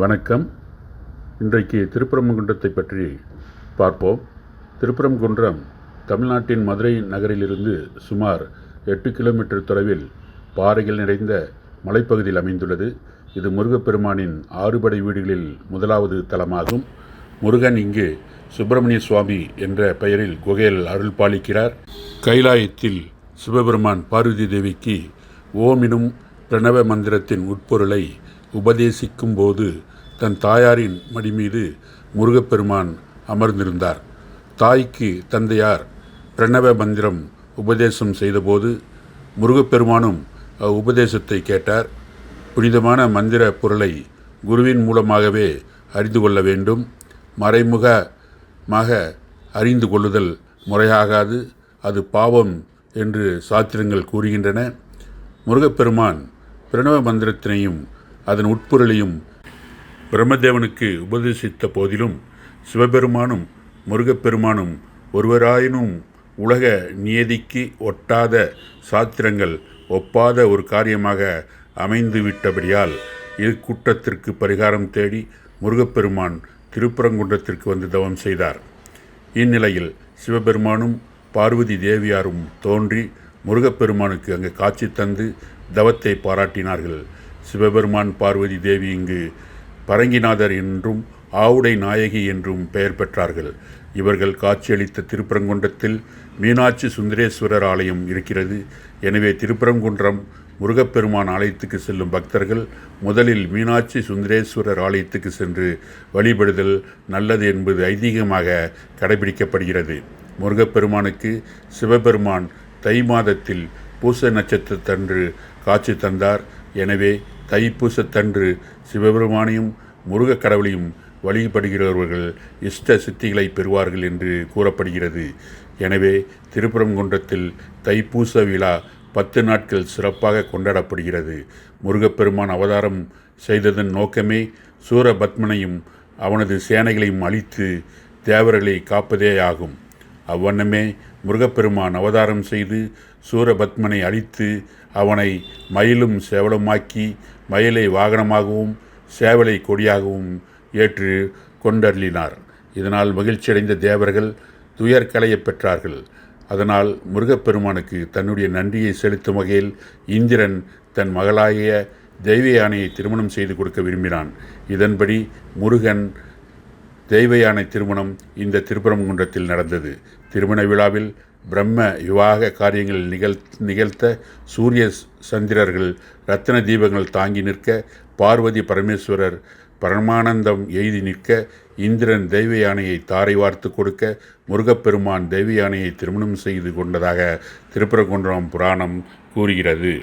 வணக்கம். இன்றைக்கு திருப்பரங்குன்றத்தை பற்றி பார்ப்போம். திருப்பரங்குன்றம் தமிழ்நாட்டின் மதுரை நகரிலிருந்து சுமார் 8 கிலோமீட்டர் தொலைவில் பாறைகள் நிறைந்த மலைப்பகுதியில் அமைந்துள்ளது. இது முருகப்பெருமானின் 6 படை வீடுகளில் முதலாவது தலமாகும். முருகன் இங்கு சுப்பிரமணிய சுவாமி என்ற பெயரில் குகையில் அருள் பாலிக்கிறார். கைலாயத்தில் சிவபெருமான் பார்வதி தேவிக்கு ஓம் பிரணவ மந்திரத்தின் உட்பொருளை உபதேசிக்கும் போது தன் தாயாரின் மடி மீது முருகப்பெருமான் அமர்ந்திருந்தார். தாய்க்கு தந்தையார் பிரணவ மந்திரம் உபதேசம் செய்தபோது முருகப்பெருமானும் உபதேசத்தை கேட்டார். புனிதமான மந்திர பொருளை குருவின் மூலமாகவே அறிந்து கொள்ள வேண்டும். மறைமுகமாக அறிந்து கொள்ளுதல் முறையாகாது, அது பாவம் என்று சாத்திரங்கள் கூறுகின்றன. முருகப்பெருமான் பிரணவ மந்திரத்தினையும் அதன் உட்பொருளையும் பிரம்மதேவனுக்கு உபதேசித்த போதிலும் சிவபெருமானும் முருகப்பெருமானும் ஒருவராயினும் உலக நியதிக்கு ஒட்டாத சாத்திரங்கள் ஒப்பாத ஒரு காரியமாக அமைந்துவிட்டபடியால் இக்குற்றத்திற்கு பரிகாரம் தேடி முருகப்பெருமான் திருப்பரங்குன்றத்திற்கு வந்து தவம் செய்தார். இந்நிலையில் சிவபெருமானும் பார்வதி தேவியாரும் தோன்றி முருகப்பெருமானுக்கு அங்கு காட்சி தந்து தவத்தை பாராட்டினார்கள். சிவபெருமான் பார்வதி தேவி இங்கு பரங்கிநாதர் என்றும் ஆவுடை நாயகி என்றும் பெயர் பெற்றார்கள். இவர்கள் காட்சியளித்த திருப்பரங்குன்றத்தில் மீனாட்சி சுந்தரேஸ்வரர் ஆலயம் இருக்கிறது. எனவே திருப்பரங்குன்றம் முருகப்பெருமான் ஆலயத்துக்கு செல்லும் பக்தர்கள் முதலில் மீனாட்சி சுந்தரேஸ்வரர் ஆலயத்துக்கு சென்று வழிபடுதல் நல்லது என்பது ஐதீகமாக கடைபிடிக்கப்படுகிறது. முருகப்பெருமானுக்கு சிவபெருமான் தை மாதத்தில் பூச நட்சத்திரத்தன்று காட்சி தந்தார். எனவே தைப்பூசத்தன்று சிவபெருமானையும் முருகக் கடவுளையும் வழிபடுகிறவர்கள் இஷ்ட சித்திகளை பெறுவார்கள் என்று கூறப்படுகிறது. எனவே திருப்பரங்குன்றத்தில் தைப்பூச விழா 10 நாட்கள் சிறப்பாக கொண்டாடப்படுகிறது. முருகப்பெருமான் அவதாரம் செய்ததன் நோக்கமே சூரபத்மனையும் அவனது சேனைகளையும் அழித்து தேவர்களை காப்பதே ஆகும். அவ்வண்ணமே முருகப்பெருமான் அவதாரம் செய்து சூரபத்மனை அழித்து அவனை மயிலும் சேவலுமாக்கி மயிலை வாகனமாகவும் சேவலை கொடியாகவும் ஏற்று கொண்டருளினார். இதனால் மகிழ்ச்சியடைந்த தேவர்கள் துயர் களையப் பெற்றார்கள். அதனால் முருகப்பெருமானுக்கு தன்னுடைய நன்றியை செலுத்தும் வகையில் இந்திரன் தன் மகளாகிய தெய்வயானையை திருமணம் செய்து கொடுக்க விரும்பினான். இதன்படி முருகன் தெய்வயானை திருமணம் இந்த திருப்பரங்குன்றத்தில் நடந்தது. திருமண விழாவில் பிரம்ம விவாக காரியங்கள் நிகழ்த்த சூரிய சந்திரர்கள் இரத்தின தீபங்கள் தாங்கி நிற்க, பார்வதி பரமேஸ்வரர் பரமானந்தம் எய்தி நிற்க, இந்திரன் தெய்வ யானையை தாரை வார்த்து கொடுக்க, முருகப்பெருமான் தெய்வ யானையை திருமணம் செய்து கொண்டதாக திருப்பரங்குன்றம் புராணம் கூறுகிறது.